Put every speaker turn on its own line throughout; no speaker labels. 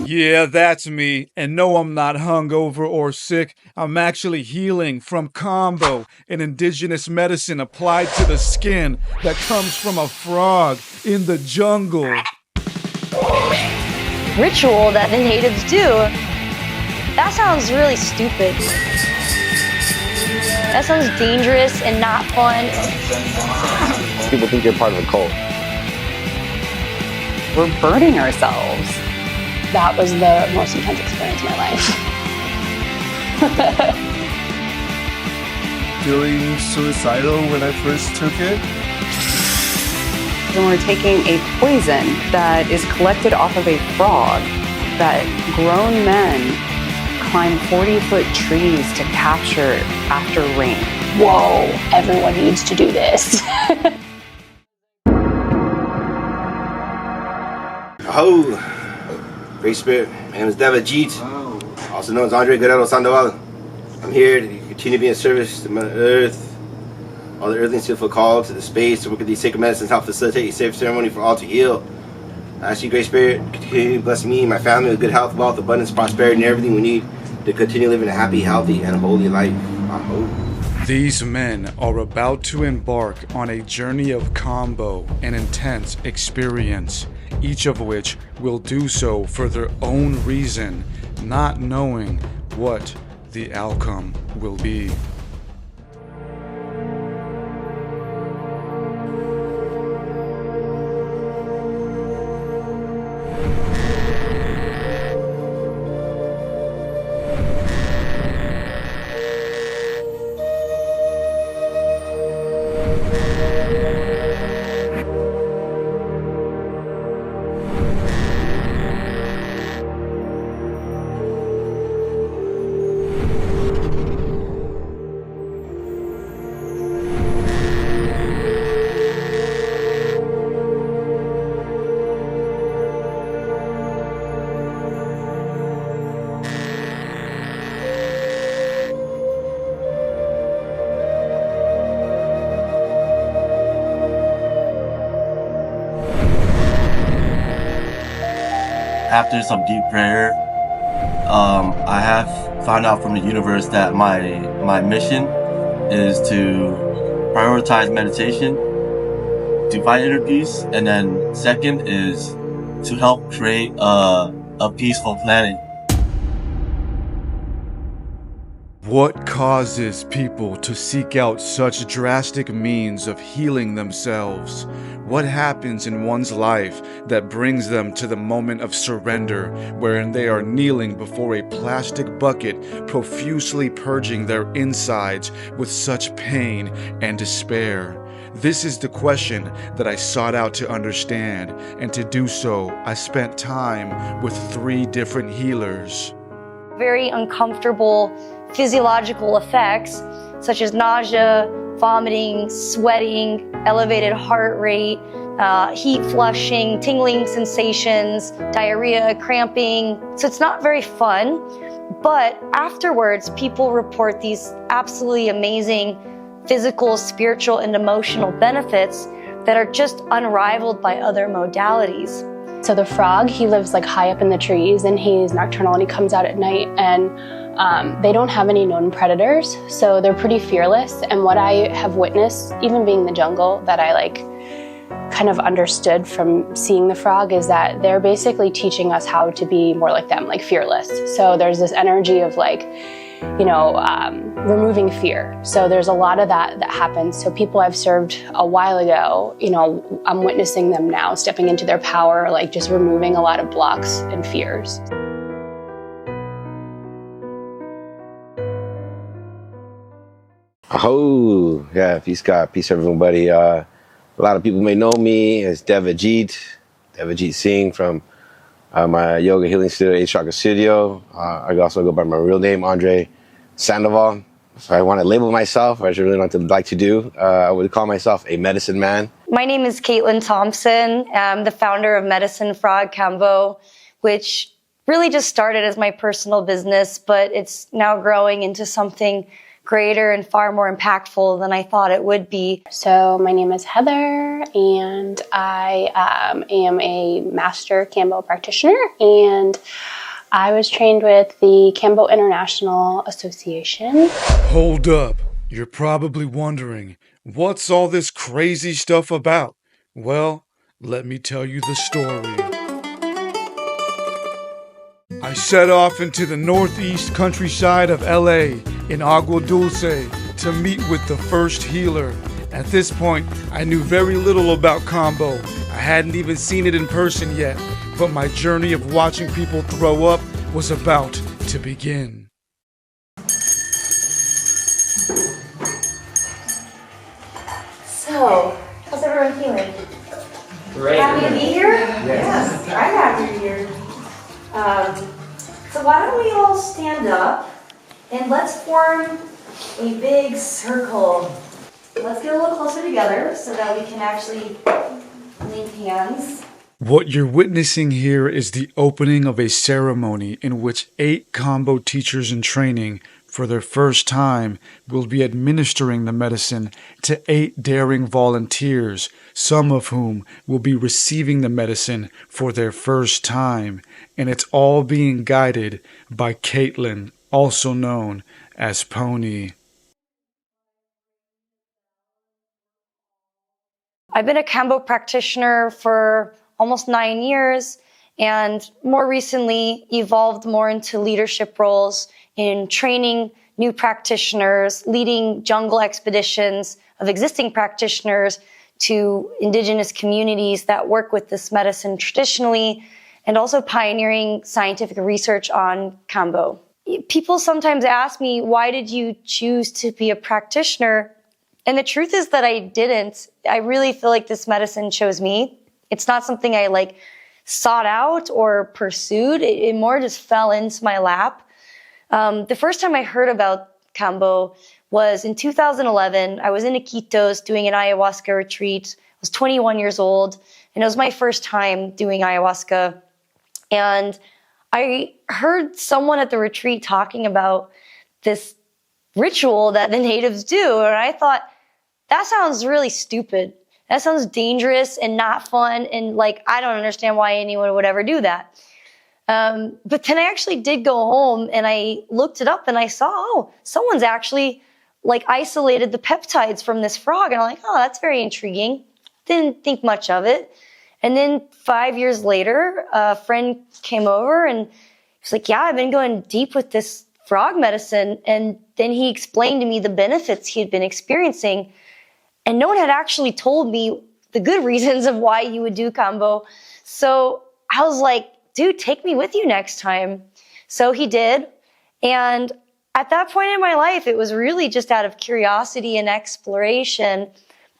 Yeah, that's me. And no, I'm not hungover or sick. I'm actually healing from Kambo, an indigenous medicine applied to the skin that comes from a frog in the jungle.
Ritual that the natives do? That sounds really stupid. That sounds dangerous and not fun.
People think you're part of a cult.
We're burning ourselves. That was the most intense experience of my life.
Feeling suicidal when I first took it.
When we're taking a poison that is collected off of a frog that grown men climb 40-foot trees to capture after rain.
Whoa, everyone needs to do this.
Oh, Great Spirit. My name is Devajit, also known as Andre Guerrero Sandoval. I'm here to continue being of service to Mother Earth. All the earthlings feel called to the space to work with these sacred medicines, help facilitate a safe ceremony for all to heal. I ask you, Great Spirit, continue to bless me and my family with good health, wealth, abundance, prosperity, and everything we need to continue living a happy, healthy, and holy life.
These men are about to embark on a journey of Kambo, an intense experience, each of which will do so for their own reason, not knowing what the outcome will be.
After some deep prayer, I have found out from the universe that my mission is to prioritize meditation, to find inner peace, and then second is to help create a peaceful planet.
What causes people to seek out such drastic means of healing themselves? What happens in one's life that brings them to the moment of surrender, wherein they are kneeling before a plastic bucket, profusely purging their insides with such pain and despair? This is the question that I sought out to understand, and to do so, I spent time with 3 different healers.
Very uncomfortable physiological effects such as nausea, vomiting, sweating, elevated heart rate, heat flushing, tingling sensations, diarrhea, cramping. So it's not very fun, but afterwards people report these absolutely amazing physical, spiritual, and emotional benefits that are just unrivaled by other modalities.
So the frog, he lives like high up in the trees and he's nocturnal and he comes out at night, and they don't have any known predators, so they're pretty fearless. And what I have witnessed, even being in the jungle, that I kind of understood from seeing the frog is that they're basically teaching us how to be more like them, like fearless. So there's this energy of removing fear. So there's a lot of that happens. So people I've served a while ago, I'm witnessing them now stepping into their power, like just removing a lot of blocks and fears.
Oh, yeah, peace God, peace everybody. A lot of people may know me as Devajit Singh from my yoga healing studio, 8 Chakra Studio. I also go by my real name, Andre Sandoval. If I want to label myself, which I really like to do, I would call myself a medicine man.
My name is Caitlyn Thompson. I'm the founder of Medicine Frog Kambo, which really just started as my personal business, but it's now growing into something greater and far more impactful than I thought it would be.
So my name is Heather, and I am a master Kambo practitioner, and I was trained with the Kambo International Association.
Hold up. You're probably wondering, what's all this crazy stuff about? Well, let me tell you the story. I set off into the northeast countryside of LA in Agua Dulce to meet with the first healer. At this point, I knew very little about Kambo. I hadn't even seen it in person yet, but my journey of watching people throw up was about to begin.
So, how's everyone feeling?
Great.
Happy to be here?
Yes.
I'm happy to be here. So why don't we all stand up and let's form a big circle. Let's get a little closer together so that we can actually link hands.
What you're witnessing here is the opening of a ceremony in which 8 Kambo teachers in training for their first time will be administering the medicine to 8 daring volunteers, some of whom will be receiving the medicine for their first time, and it's all being guided by Caitlyn, also known as Pony.
I've been a Kambo practitioner for almost 9 years, and more recently evolved more into leadership roles in training new practitioners, leading jungle expeditions of existing practitioners to Indigenous communities that work with this medicine traditionally, and also pioneering scientific research on Kambo. People sometimes ask me, why did you choose to be a practitioner? And the truth is that I didn't. I really feel like this medicine chose me. It's not something I sought out or pursued. It more just fell into my lap. The first time I heard about Kambo was in 2011. I was in Iquitos doing an ayahuasca retreat. I was 21 years old, and it was my first time doing ayahuasca. And I heard someone at the retreat talking about this ritual that the natives do, and I thought, that sounds really stupid. That sounds dangerous and not fun, and I don't understand why anyone would ever do that. But then I actually did go home and I looked it up and I saw, someone's actually isolated the peptides from this frog. And I'm like, that's very intriguing. Didn't think much of it. And then 5 years later, a friend came over and he's like, yeah, I've been going deep with this frog medicine. And then he explained to me the benefits he had been experiencing. And no one had actually told me the good reasons of why you would do Kambo. So I was like, dude, take me with you next time. So he did. And at that point in my life, it was really just out of curiosity and exploration.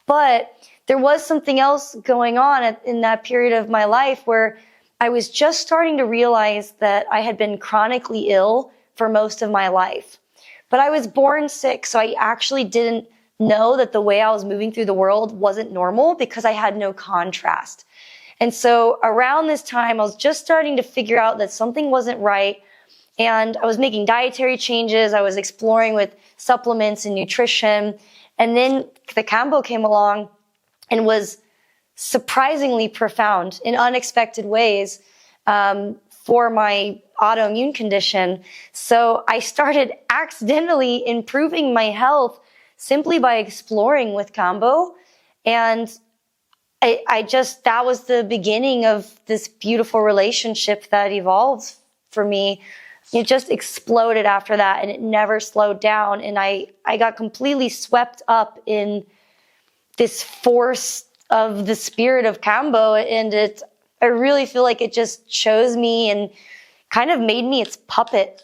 But there was something else going on in that period of my life where I was just starting to realize that I had been chronically ill for most of my life. But I was born sick, so I actually didn't know that the way I was moving through the world wasn't normal because I had no contrast. And so around this time, I was just starting to figure out that something wasn't right. And I was making dietary changes. I was exploring with supplements and nutrition. And then the Kambo came along and was surprisingly profound in unexpected ways for my autoimmune condition. So I started accidentally improving my health simply by exploring with Kambo. And that was the beginning of this beautiful relationship that evolved for me. It just exploded after that and it never slowed down. And I got completely swept up in this force of the spirit of Kambo. And I really feel like it just chose me and kind of made me its puppet.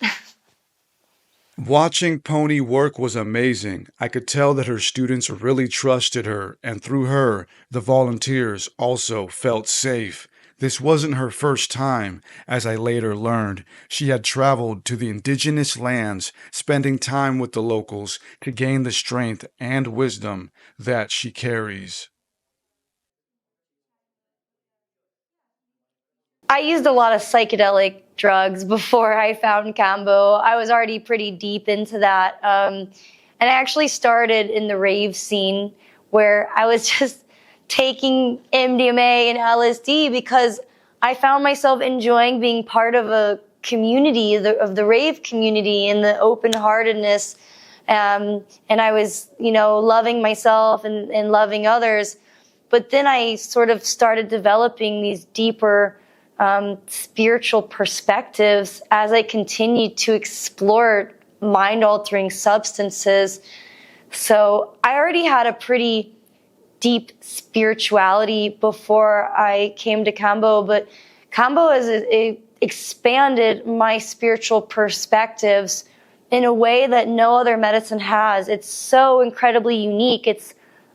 Watching Pony work was amazing. I could tell that her students really trusted her, and through her, the volunteers also felt safe. This wasn't her first time, as I later learned. She had traveled to the indigenous lands, spending time with the locals to gain the strength and wisdom that she carries.
I used a lot of psychedelic drugs before I found Kambo. I was already pretty deep into that. And And I actually started in the rave scene where I was just taking MDMA and LSD because I found myself enjoying being part of a community, of the rave community, and the open-heartedness. And I was, loving myself and loving others. But then I sort of started developing these deeper spiritual perspectives as I continued to explore mind-altering substances. So I already had a pretty deep spirituality before I came to Kambo, but Kambo has expanded my spiritual perspectives in a way that no other medicine has. It's so incredibly unique. It's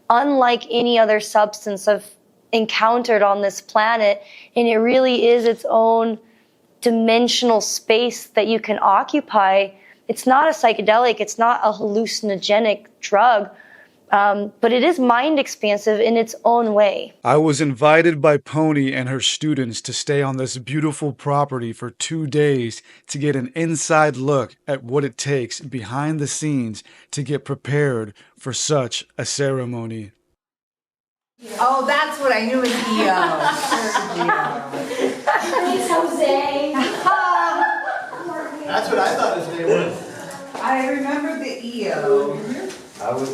unlike any other substance I've encountered on this planet, and it really is its own dimensional space that you can occupy. It's not a psychedelic, it's not a hallucinogenic drug, but it is mind expansive in its own way.
I was invited by Pony and her students to stay on this beautiful property for 2 days to get an inside look at what it takes behind the scenes to get prepared for such a ceremony.
Oh, that's what I knew was EO.
Thanks, Jose.
That's what I thought his name was.
I remember the EO.
I was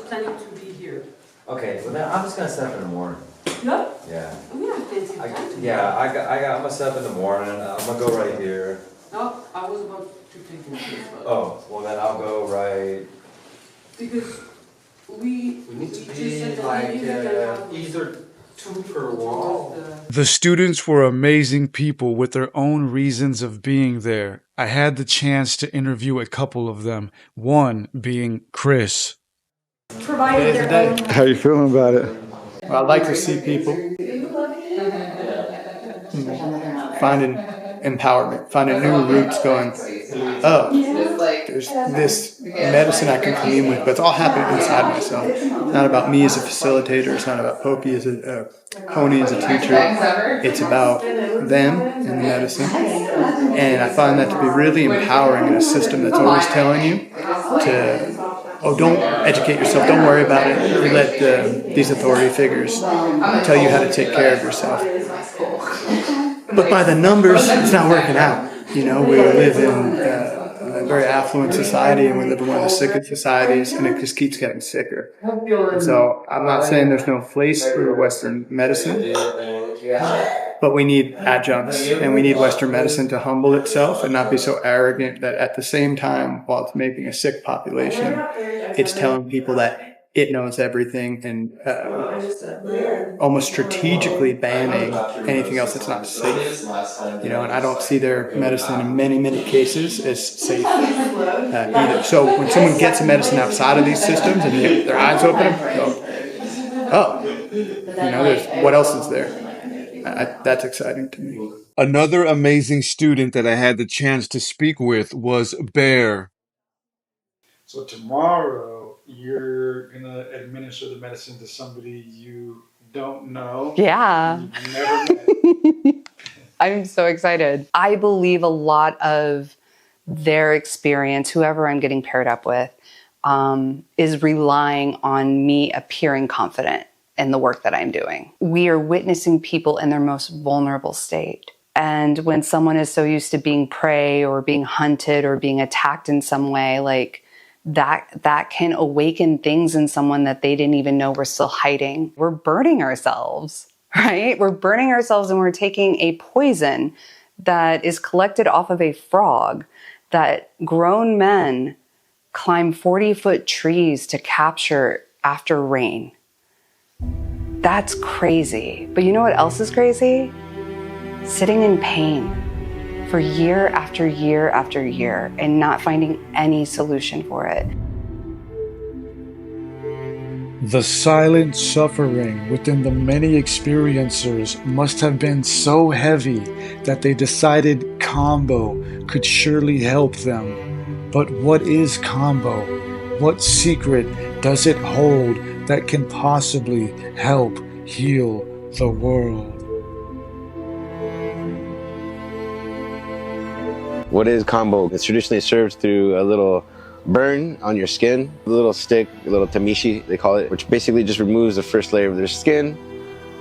planning to be here.
Okay, well then I'm just gonna set up in the morning.
Yeah?
Yeah.
We have fancy
I got myself in the morning. I'm gonna go right here.
No, I was about to take a picture.
Oh, well then I'll go right.
Because we
need to
just
be
said that
like
maybe we can have
either two per wall.
The students were amazing people with their own reasons of being there. I had the chance to interview a couple of them, one being Chris.
Provided their own.
How are you feeling about it?
Well, I'd like to see people finding empowerment, finding new roots, going, oh, there's this medicine I can commune with, but it's all happening inside myself. It's not about me as a facilitator. It's not about Pony as a teacher. It's about them and the medicine. And I find that to be really empowering in a system that's always telling you to, oh, don't educate yourself. Don't worry about it. Let these authority figures tell you how to take care of yourself. But by the numbers, it's not working out. We live in a very affluent society, and we live in one of the sickest societies, and it just keeps getting sicker. And so I'm not saying there's no place for Western medicine, but we need adjuncts, and we need Western medicine to humble itself and not be so arrogant that at the same time, while it's making a sick population, it's telling people that it knows everything and almost strategically banning anything else that's not safe. And I don't see their medicine in many, many cases as safe either. So when someone gets a medicine outside of these systems and their eyes open, what else is there? That's exciting to me.
Another amazing student that I had the chance to speak with was Bear.
So tomorrow, you're going to administer the medicine to somebody you don't know.
Yeah.
You've never met.
I'm so excited. I believe a lot of their experience, whoever I'm getting paired up with, is relying on me appearing confident in the work that I'm doing. We are witnessing people in their most vulnerable state. And when someone is so used to being prey or being hunted or being attacked in some way, like that can awaken things in someone that they didn't even know were still hiding. We're burning ourselves, right? We're burning ourselves, and we're taking a poison that is collected off of a frog that grown men climb 40-foot trees to capture after rain. That's crazy. But you know what else is crazy? Sitting in pain for year after year after year and not finding any solution for it.
The silent suffering within the many experiencers must have been so heavy that they decided Kambo could surely help them. But what is Kambo? What secret does it hold that can possibly help heal the world?
What is Kambo? It's traditionally served through a little burn on your skin, a little stick, a little tamishi, they call it, which basically just removes the first layer of their skin,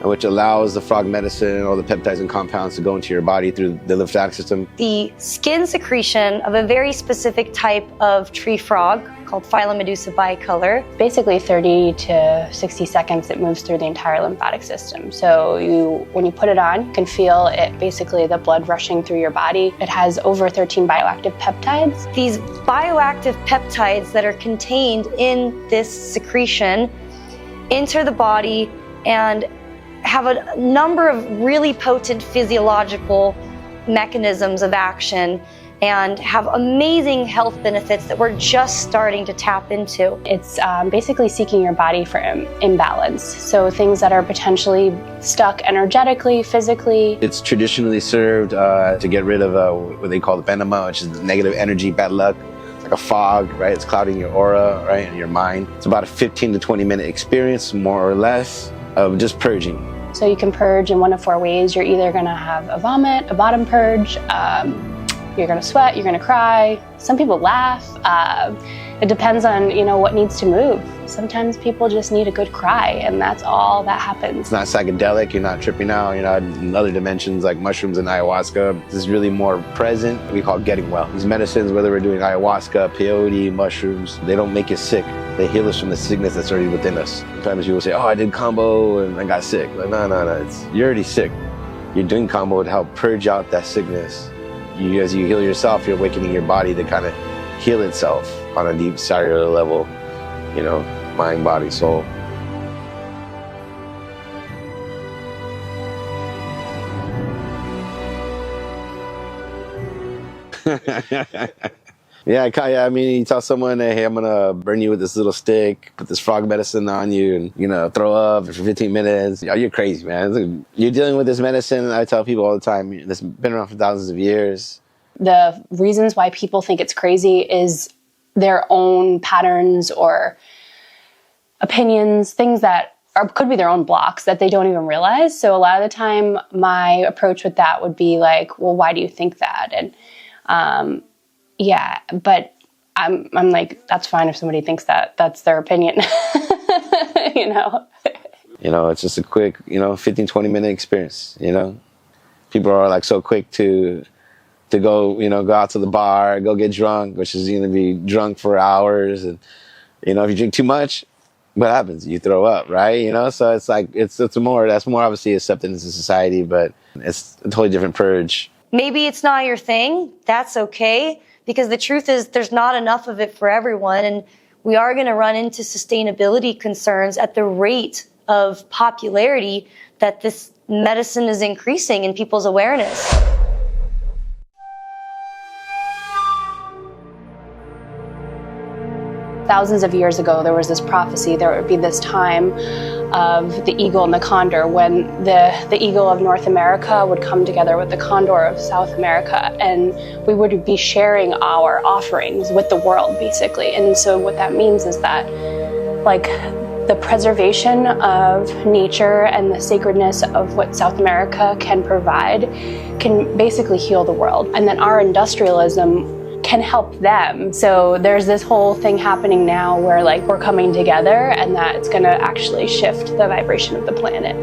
and which allows the frog medicine and all the peptides and compounds to go into your body through the lymphatic system.
The skin secretion of a very specific type of tree frog called Phylomedusa bicolor.
Basically 30 to 60 seconds it moves through the entire lymphatic system. So when you put it on, you can feel it, basically the blood rushing through your body. It has over 13 bioactive peptides.
These bioactive peptides that are contained in this secretion enter the body and have a number of really potent physiological mechanisms of action and have amazing health benefits that we're just starting to tap into.
It's basically seeking your body for imbalance. So things that are potentially stuck energetically, physically.
It's traditionally served to get rid of what they call the venema, which is negative energy, bad luck. It's like a fog, right? It's clouding your aura, right, and your mind. It's about a 15 to 20 minute experience, more or less, of just purging.
So you can purge in one of 4 ways. You're either gonna have a vomit, a bottom purge, you're gonna sweat, you're gonna cry. Some people laugh. It depends on, what needs to move. Sometimes people just need a good cry, and that's all that happens.
It's not psychedelic, you're not tripping out, you're not in other dimensions like mushrooms and ayahuasca. This is really more present. We call it getting well. These medicines, whether we're doing ayahuasca, peyote, mushrooms, they don't make you sick. They heal us from the sickness that's already within us. Sometimes people say, oh, I did Kambo and I got sick. Like, no, you're already sick. You're doing Kambo to help purge out that sickness. As you heal yourself, you're awakening your body to kind of heal itself on a deep cellular level, mind, body, soul. Yeah, I mean, you tell someone, hey, I'm gonna burn you with this little stick, put this frog medicine on you, and throw up for 15 minutes. You're crazy, man. You're dealing with this medicine. I tell people all the time, it's been around for thousands of years.
The reasons why people think it's crazy is their own patterns or opinions, things that could be their own blocks that they don't even realize. So a lot of the time, my approach with that would be like, well, why do you think that? And yeah, but I'm like, that's fine if somebody thinks that. That's their opinion,
It's just a quick, 15, 20 minute experience, People are like so quick to go, go out to the bar, go get drunk, which is going to be drunk for hours. And, if you drink too much, what happens? You throw up, right? So it's like, that's more obviously accepted into society, but it's a totally different purge.
Maybe it's not your thing. That's okay. Because the truth is there's not enough of it for everyone. And we are going to run into sustainability concerns at the rate of popularity that this medicine is increasing in people's awareness.
Thousands of years ago, there was this prophecy. There would be this time of the eagle and the condor when the eagle of North America would come together with the condor of South America, and we would be sharing our offerings with the world, basically. And so what that means is that, like, the preservation of nature and the sacredness of what South America can provide can basically heal the world. And then our industrialism can help them. So there's this whole thing happening now where we're coming together, and that it's going to actually shift the vibration of the planet.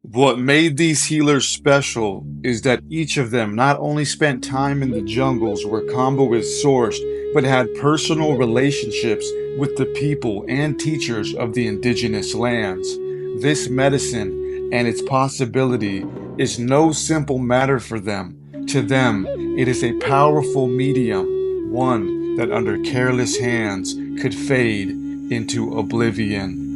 What made these healers special is that each of them not only spent time in the jungles where Kambo is sourced, but had personal relationships with the people and teachers of the indigenous lands. This medicine and its possibility is no simple matter for them. To them, it is a powerful medium, one that under careless hands could fade into oblivion.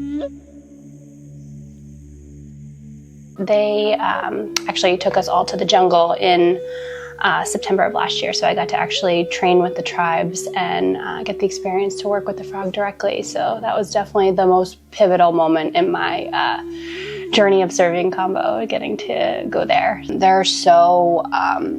They actually took us all to the jungle in September of last year, so I got to actually train with the tribes and get the experience to work with the frog directly. So that was definitely the most pivotal moment in my journey of serving Kambo, getting to go there. They're so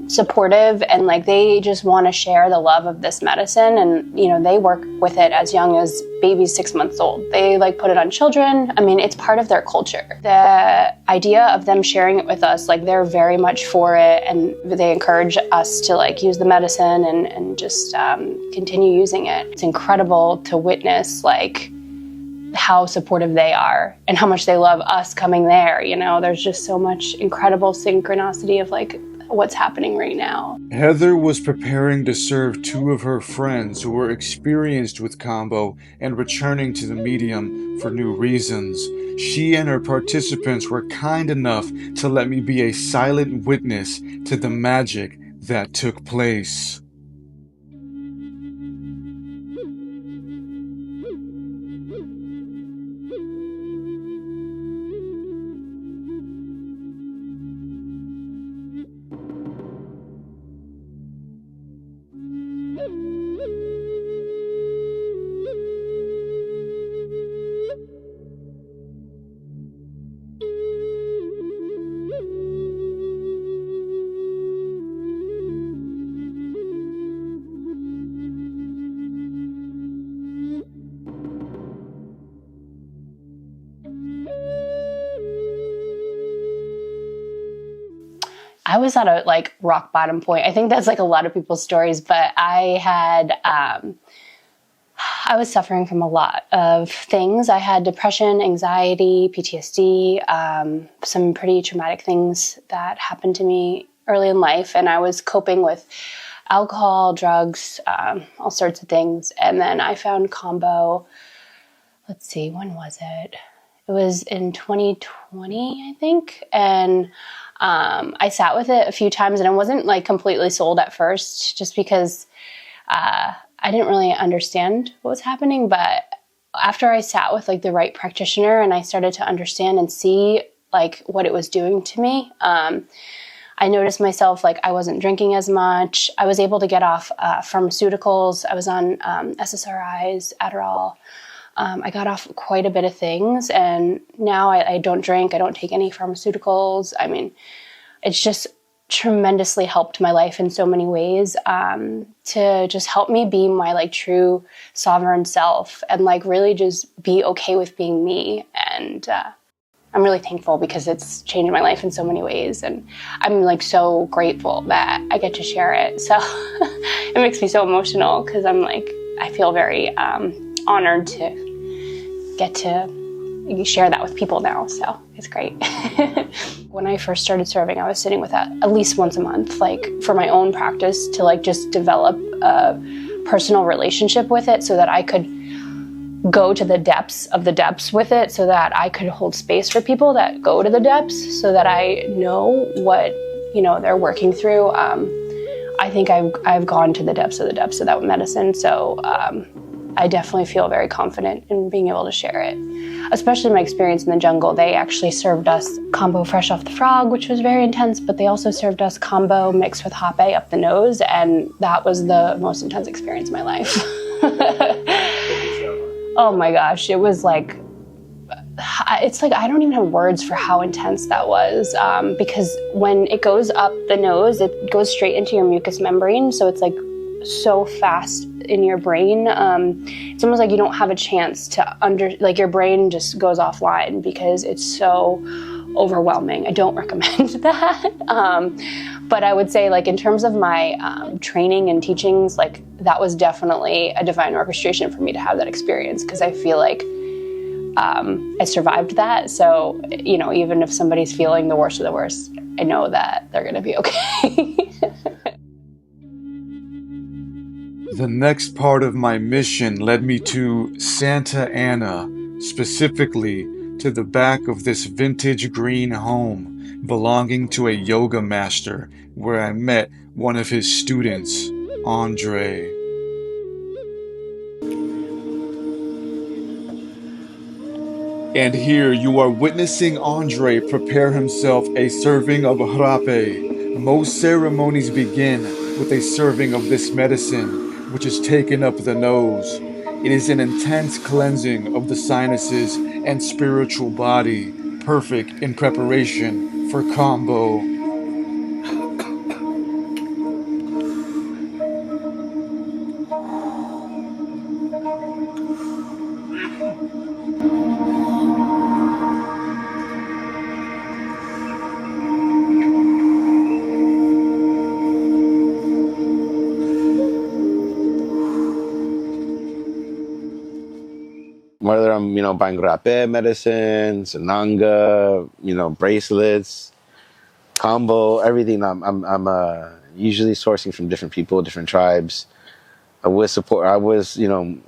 supportive, and like they just want to share the love of this medicine, and you know, they work with it as young as babies 6 months old. They like put it on children. I mean, it's part of their culture. The idea of them sharing it with us, like they're very much for it, and they encourage us to like use the medicine and just continue using it. It's incredible to witness like how supportive they are and how much they love us coming there. You know, there's just so much incredible synchronicity of like what's happening right now.
Heather was preparing to serve two of her friends who were experienced with Kambo and returning to the medium for new reasons. She and her participants were kind enough to let me be a silent witness to the magic that took place.
I was at a like rock bottom point. I think that's like a lot of people's stories, but I was suffering from a lot of things. I had depression, anxiety, PTSD, some pretty traumatic things that happened to me early in life. And I was coping with alcohol, drugs, all sorts of things. And then I found Kambo, let's see, when was it? It was in 2020, I think. And I sat with it a few times, and I wasn't like completely sold at first just because I didn't really understand what was happening. But after I sat with like the right practitioner and I started to understand and see like what it was doing to me, I noticed myself like I wasn't drinking as much. I was able to get off pharmaceuticals. I was on SSRIs, Adderall. I got off quite a bit of things, and now I don't drink. I don't take any pharmaceuticals. I mean, it's just tremendously helped my life in so many ways, to just help me be my like true sovereign self and like really just be okay with being me. And I'm really thankful because it's changed my life in so many ways, and I'm like so grateful that I get to share it. So it makes me so emotional because I'm like, I feel very honored to get to share that with people now, so it's great. When I first started serving, I was sitting with that at least once a month, like for my own practice, to like just develop a personal relationship with it so that I could go to the depths of the depths with it, so that I could hold space for people that go to the depths, so that I know what, you know, they're working through. I think I've gone to the depths of that medicine, so I definitely feel very confident in being able to share it. Especially my experience in the jungle. They actually served us Kambo fresh off the frog, which was very intense, but they also served us Kambo mixed with hape up the nose, and that was the most intense experience of my life. Oh my gosh, it was like, it's like I don't even have words for how intense that was, because when it goes up the nose, it goes straight into your mucous membrane, so it's like so fast in your brain. It's almost like you don't have a chance to like your brain just goes offline because it's so overwhelming. I don't recommend that. But I would say like in terms of my training and teachings, like that was definitely a divine orchestration for me to have that experience, because I feel like I survived that. So, you know, even if somebody's feeling the worst of the worst, I know that they're going to be okay.
The next part of my mission led me to Santa Ana, specifically to the back of this vintage green home belonging to a yoga master, where I met one of his students, Andre. And here you are witnessing Andre prepare himself a serving of hrape. Most ceremonies begin with a serving of this medicine, which is taken up the nose. It is an intense cleansing of the sinuses and spiritual body, perfect in preparation for Kambo.
Whether I'm, buying rapé medicine, sananga, bracelets, combo, everything. I'm usually sourcing from different people, different tribes. I was,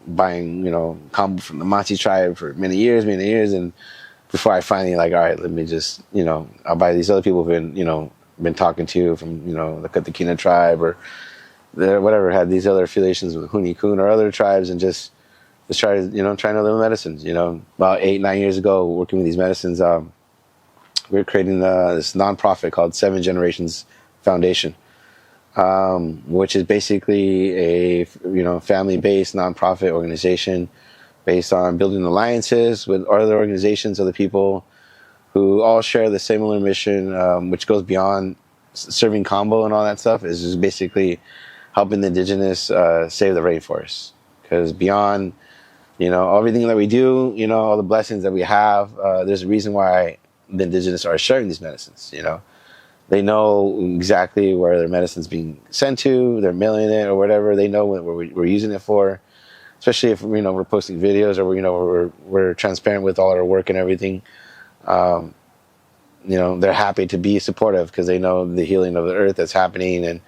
buying, combo from the Mati tribe for many years, and before I finally all right, let me just, I'll buy these other people who've been talking to from, the Katakina tribe or whatever, had these other affiliations with Huni Kun or other tribes, and just try to, try other medicines. About 8-9 years ago, working with these medicines, we were creating this nonprofit called 7 Generations Foundation, which is basically a family-based nonprofit organization based on building alliances with other organizations, other people who all share the similar mission, which goes beyond serving combo and all that stuff. Is just basically helping the indigenous save the rainforest, because beyond everything that we do, all the blessings that we have, there's a reason why the indigenous are sharing these medicines. They know exactly where their medicine's being sent to, they're mailing it or whatever. They know what we're using it for, especially if we're posting videos or we're transparent with all our work and everything. They're happy to be supportive because they know the healing of the earth that's happening, and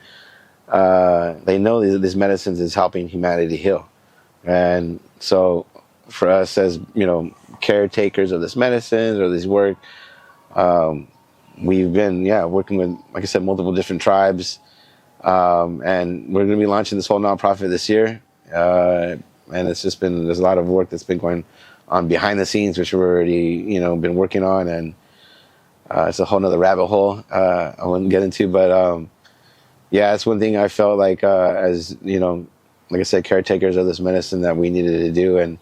they know these medicines is helping humanity heal. And so for us as, caretakers of this medicine or this work, we've been, working with, like I said, multiple different tribes. And we're going to be launching this whole nonprofit this year. And it's just there's a lot of work that's been going on behind the scenes, which we're already, been working on. And it's a whole nother rabbit hole I wouldn't get into. But it's one thing I felt like as, like I said, caretakers of this medicine that we needed to do. And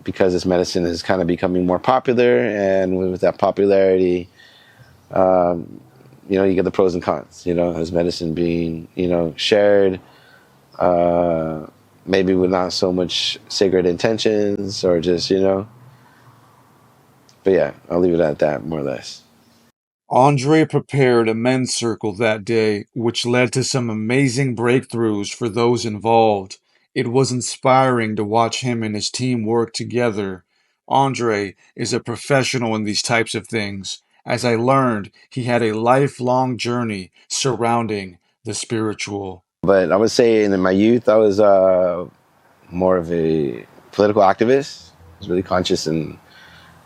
because this medicine is kind of becoming more popular, and with that popularity, you get the pros and cons, as medicine being, shared, maybe with not so much sacred intentions or just, but yeah, I'll leave it at that, more or less.
Andre prepared a men's circle that day, which led to some amazing breakthroughs for those involved. It was inspiring to watch him and his team work together. Andre is a professional in these types of things. As I learned, he had a lifelong journey surrounding the spiritual.
But I would say in my youth, I was more of a political activist. I was really conscious and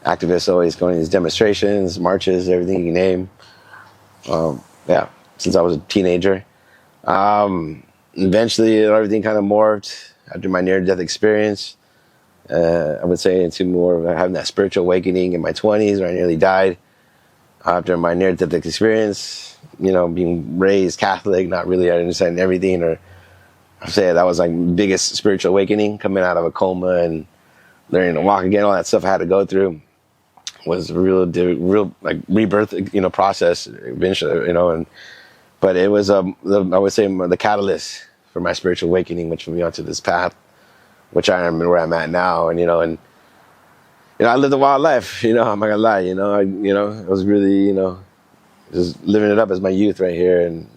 activist, always going to these demonstrations, marches, everything you name. Since I was a teenager. Eventually, everything kind of morphed after my near-death experience. I would say into more of having that spiritual awakening in my 20s, where I nearly died. After my near-death experience, being raised Catholic, not really understanding everything, or I'd say that was like biggest spiritual awakening, coming out of a coma and learning to walk again. All that stuff I had to go through was a real like rebirth, process eventually, but it was I would say the catalyst for my spiritual awakening, which put me onto this path, which I am where I'm at now, and I lived a wild life, I'm not gonna lie, I was really, just living it up as my youth right here, and,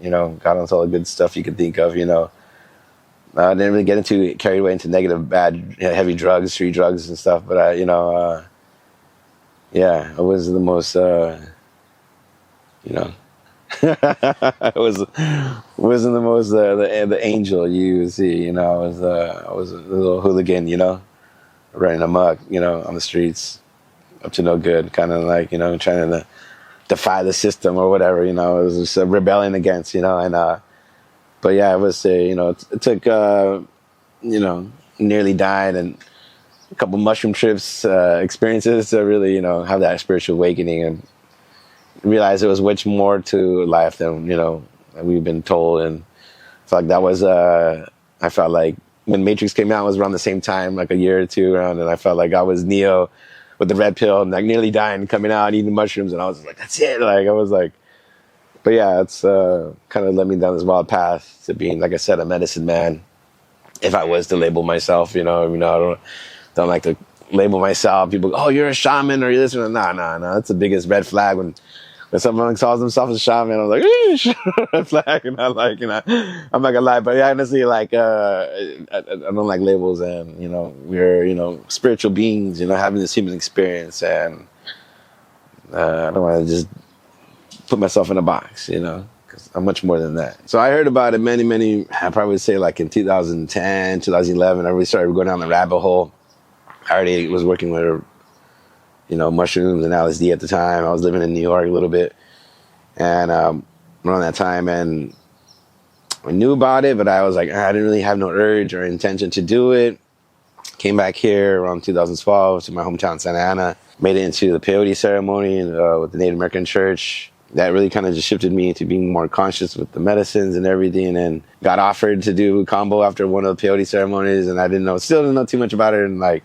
got onto all the good stuff you could think of, I didn't really get carried away into negative, bad, heavy drugs, street drugs and stuff, but I was the most, I wasn't the most the angel you see, I was a little hooligan, running amok, on the streets, up to no good, kind of like, trying to defy the system or whatever, it was just a rebellion against, but yeah, I would say, it took, nearly died and a couple mushroom trips, experiences to really, have that spiritual awakening and realize there was much more to life than, we've been told. And I felt like that was, I felt like when Matrix came out, it was around the same time, like a year or two around, and I felt like I was Neo with the red pill and like nearly dying, coming out, eating mushrooms. And I was like, that's it. Like, I was like, but yeah, it's kind of led me down this wild path to being, like I said, a medicine man. If I was to label myself, I don't like to label myself. People go, oh, you're a shaman or you're this or that. Nah. That's the biggest red flag when someone calls themselves a shaman. I'm like, red flag. And I'm like, I'm not gonna lie, but honestly, like, I don't like labels, and we're spiritual beings, having this human experience, and I don't want to just put myself in a box, because I'm much more than that. So I heard about it many, I probably would say like in 2010, 2011, I really started going down the rabbit hole. I already was working with, mushrooms and LSD at the time. I was living in New York a little bit, and around that time, and I knew about it, but I was like, I didn't really have no urge or intention to do it. Came back here around 2012 to my hometown, Santa Ana, made it into the peyote ceremony with the Native American church. That really kind of just shifted me into being more conscious with the medicines and everything, and got offered to do Kambo after one of the peyote ceremonies, and still didn't know too much about it, and like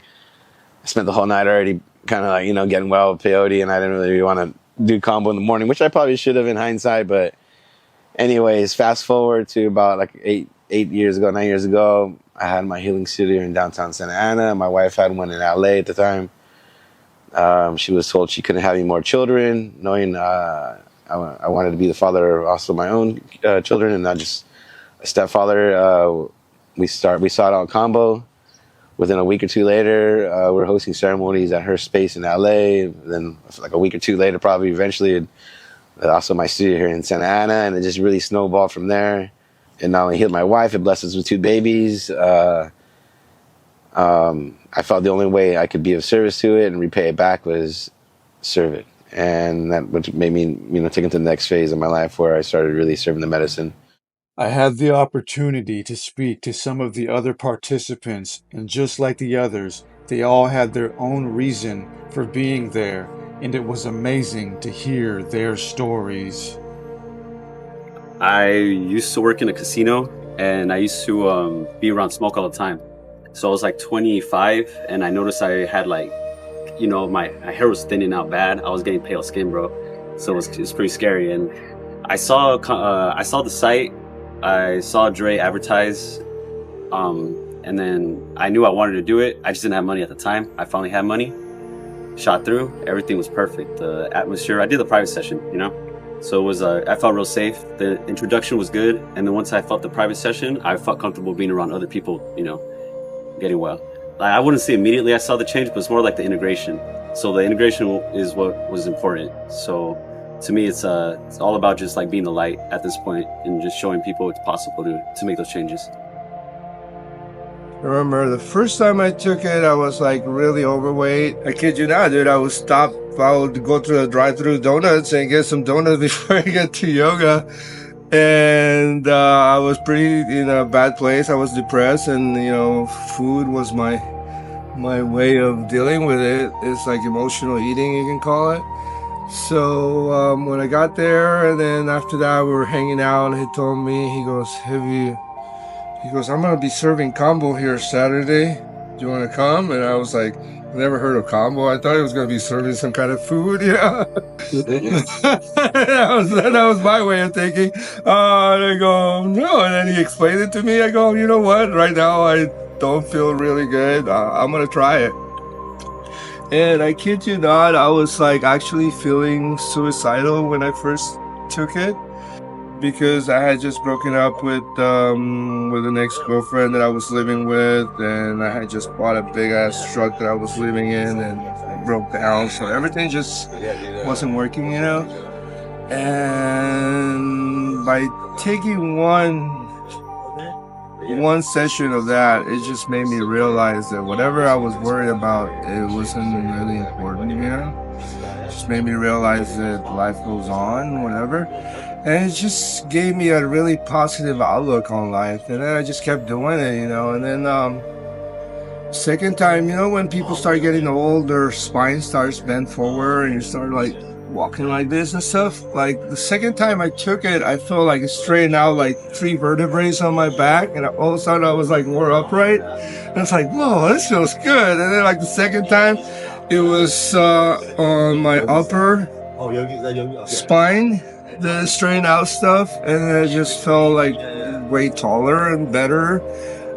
I spent the whole night already kind of like, getting well with peyote, and I didn't really want to do Kambo in the morning, which I probably should have in hindsight, but anyways, fast forward to about like 9 years ago, I had my healing studio in downtown Santa Ana. My wife had one in LA at the time. She was told she couldn't have any more children, knowing I wanted to be the father of also my own children and not just a stepfather. We saw it on Kambo. Within a week or two later, we're hosting ceremonies at her space in LA. Then like a week or two later, probably eventually, also my studio here in Santa Ana, and it just really snowballed from there. And not only healed my wife, it blessed us with 2 babies. I felt the only way I could be of service to it and repay it back was serve it. And that which made me, take it to the next phase of my life where I started really serving the medicine.
I had the opportunity to speak to some of the other participants, and just like the others, they all had their own reason for being there, and it was amazing to hear their stories.
I used to work in a casino, and I used to be around smoke all the time. So I was like 25, and I noticed I had like, my hair was thinning out bad. I was getting pale skin, bro. So it was pretty scary. And I saw the site. I saw Dre advertise, and then I knew I wanted to do it. I just didn't have money at the time. I finally had money. Shot through. Everything was perfect. The atmosphere. I did the private session, So it was. I felt real safe. The introduction was good, and then once I felt the private session, I felt comfortable being around other people, getting well. I wouldn't say immediately I saw the change, but it's more like the integration. So the integration is what was important. So to me, it's all about just like being the light at this point and just showing people it's possible to make those changes.
I remember the first time I took it, I was like really overweight. I kid you not, dude. I would go through the drive-through donuts and get some donuts before I get to yoga. And I was pretty in a bad place. I was depressed, and food was my way of dealing with it. It's like emotional eating, you can call it. So when I got there, and then after that we were hanging out, and he told me, he goes, I'm gonna be serving Kambo here Saturday. Do you want to come? And I was like, never heard of Kambo. I thought he was gonna be serving some kind of food, that was my way of thinking. And I go, no. And then he explained it to me. I go, you know what? Right now I don't feel really good. I'm gonna try it. And I kid you not, I was like actually feeling suicidal when I first took it, because I had just broken up with an ex-girlfriend that I was living with, and I had just bought a big ass truck that I was living in, and I broke down, so everything just wasn't working, And by taking one session of that, it just made me realize that whatever I was worried about, it wasn't really important, It just made me realize that life goes on, whatever. And it just gave me a really positive outlook on life. And then I just kept doing it, And then second time, when people start getting old, their spine starts bent forward and you start like walking like this and stuff. Like the second time I took it, I felt like it straightened out like 3 vertebrae on my back. And all of a sudden I was like more upright. And it's like, whoa, this feels good. And then like the second time, It was on my upper spine, the straighten out stuff, and I just felt like way taller and better.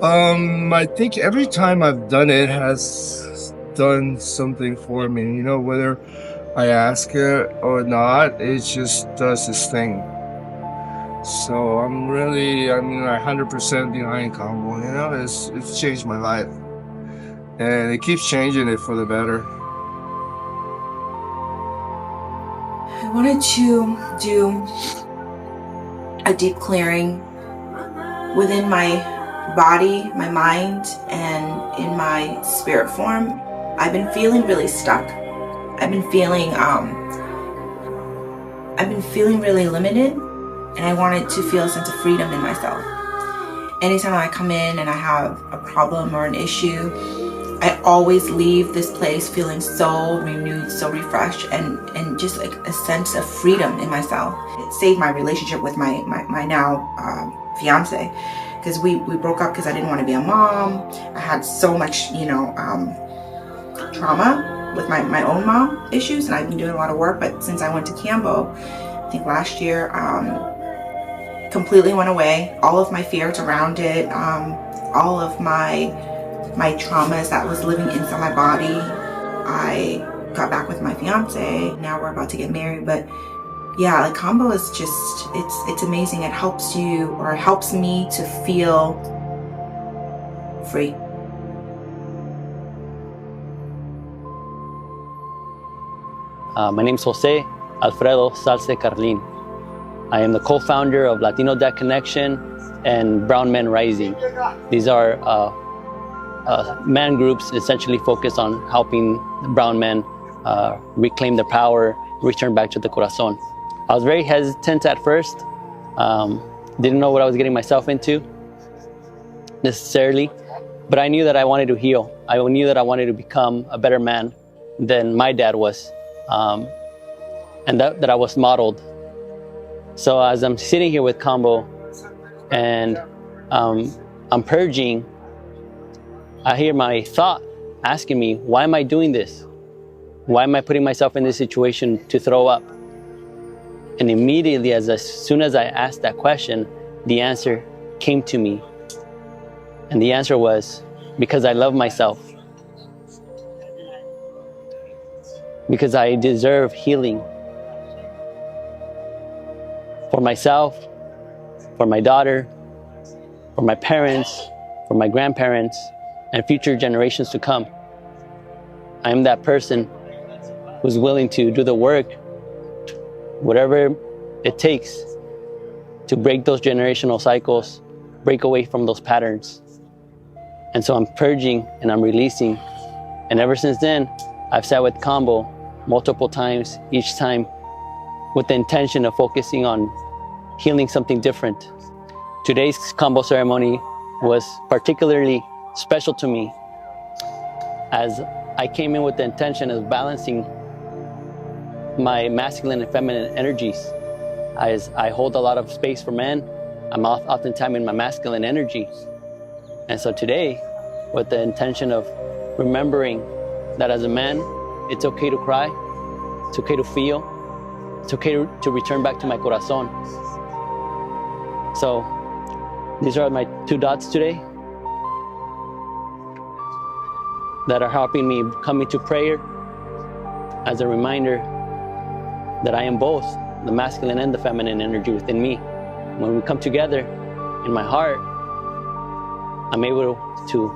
I think every time I've done it has done something for me, you know, whether I ask it or not, it just does its thing. So I'm 100% behind Kambo, you know, it's changed my life. And it keeps changing it for the better.
I wanted to do a deep clearing within my body, my mind, and in my spirit form. I've been feeling really stuck. I've been feeling really limited, and I wanted to feel a sense of freedom in myself. Anytime I come in and I have a problem or an issue, I always leave this place feeling so renewed, so refreshed, and just like a sense of freedom in myself. It saved my relationship with my now fiance, because we broke up because I didn't want to be a mom. I had so much, you know, trauma with my own mom issues, and I've been doing a lot of work. But since I went to Kambo, I think last year, completely went away. All of my fears around it, all of my traumas that was living inside my body. I got back with my fiance. Now we're about to get married, but yeah, like Kambo is just, it's amazing. It helps you, or it helps me to feel free.
My name is Jose Alfredo Salce Carlin. I am the co-founder of Latino Dad Connection and Brown Men Rising. These are man groups essentially focused on helping brown men reclaim their power, return back to the corazon. I was very hesitant at first. Didn't know what I was getting myself into necessarily, but I knew that I wanted to heal. I knew that I wanted to become a better man than my dad was, and that I was modeled. So as I'm sitting here with Kambo and I'm purging, I hear my thought asking me, why am I doing this? Why am I putting myself in this situation to throw up? And immediately, as soon as I asked that question, the answer came to me. And the answer was, because I love myself. Because I deserve healing. For myself, for my daughter, for my parents, for my grandparents, and future generations to come. I am that person who's willing to do the work, whatever it takes, to break those generational cycles, break away from those patterns. And so I'm purging and I'm releasing. And ever since then, I've sat with Kambo multiple times, each time with the intention of focusing on healing something different. Today's Kambo ceremony was particularly special to me, as I came in with the intention of balancing my masculine and feminine energies. As I hold a lot of space for men, I'm oftentimes in my masculine energy. And so today, with the intention of remembering that as a man, it's okay to cry, it's okay to feel, it's okay to return back to my corazon. So these are my two dots today that are helping me come into prayer as a reminder that I am both the masculine and the feminine energy within me. When we come together in my heart, I'm able to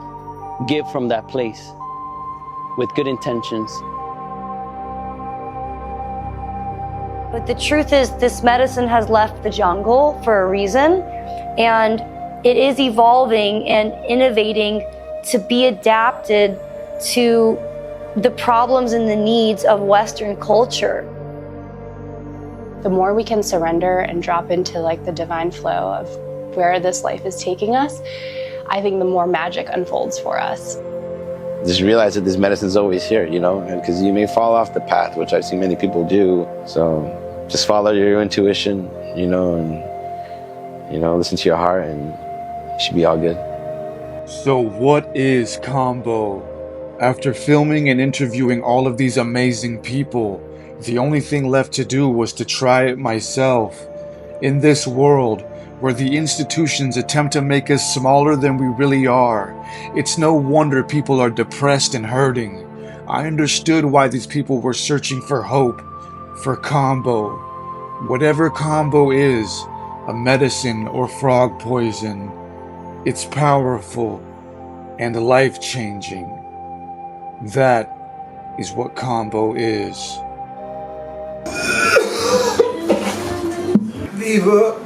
give from that place with good intentions.
But the truth is, this medicine has left the jungle for a reason, and it is evolving and innovating to be adapted to the problems and the needs of Western culture.
The more we can surrender and drop into like the divine flow of where this life is taking us, I think the more magic unfolds for us.
Just realize that this medicine's always here, you know, because you may fall off the path, which I've seen many people do. So just follow your intuition, you know, and, you know, listen to your heart, and you should be all good.
So what is Kambo? After filming and interviewing all of these amazing people, the only thing left to do was to try it myself. In this world, where the institutions attempt to make us smaller than we really are, it's no wonder people are depressed and hurting. I understood why these people were searching for hope, for Kambo. Whatever Kambo is, a medicine or frog poison, it's powerful and life-changing. That is what Kambo is.
Viva!